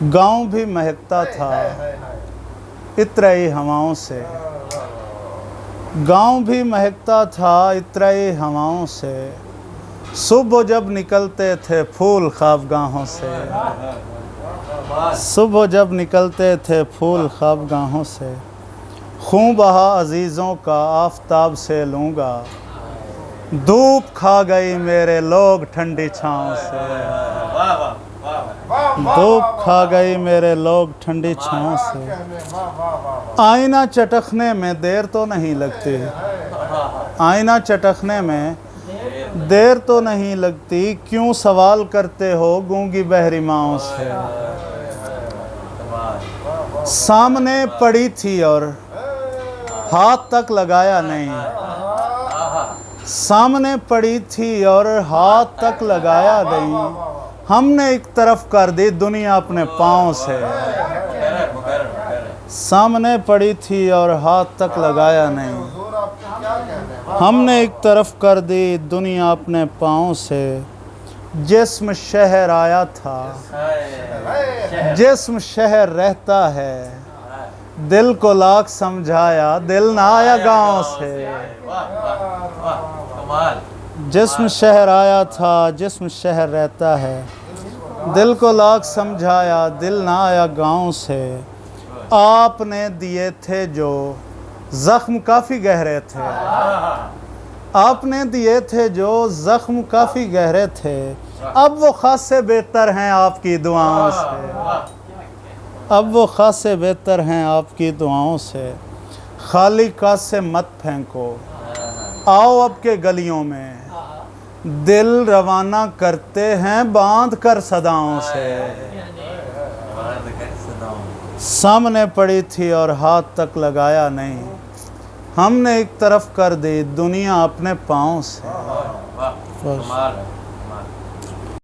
गांव भी महकता था इतराई हवाओं से। गांव भी महकता था इतराई हवाओं से। सुबह जब निकलते थे फूल ख्वाबगाहों से। सुबह जब निकलते थे फूल ख्वाबगाहों से। खून बहा अजीज़ों का आफताब से लूँगा। धूप खा गई मेरे लोग ठंडी छाँव से। धूप खा गई मेरे लोग ठंडी छाँव से। आईना चटकने में देर तो नहीं लगती। आईना चटकने में देर तो नहीं लगती। क्यों सवाल करते हो गूंगी बहरी माँओं से। सामने पड़ी थी और हाथ तक लगाया नहीं। सामने पड़ी थी और हाथ तक लगाया नहीं। हमने एक तरफ कर दी दुनिया अपने पाँव से। सामने पड़ी थी और हाथ तक लगाया नहीं। हमने एक तरफ कर दी दुनिया अपने पाँव से। जिस्म शहर आया था, जिस्म शहर रहता है। दिल को लाख समझाया, दिल ना आया गाँव से। जिस्म शहर आया था, जिस्म शहर रहता है। दिल को लाख समझाया, दिल ना आया गाँव से। आपने दिए थे जो ज़ख्म काफ़ी गहरे थे। आपने दिए थे जो ज़ख्म काफ़ी गहरे थे। अब वो खासे बेहतर हैं आपकी दुआओं से। अब वो खासे बेहतर हैं आपकी दुआओं से। खाली कासे मत फेंको, आओ अब के गलियों में। दिल रवाना करते हैं बांध कर सदाओं से। सामने पड़ी थी और हाथ तक लगाया नहीं। हमने एक तरफ कर दी दुनिया अपने पाँव से।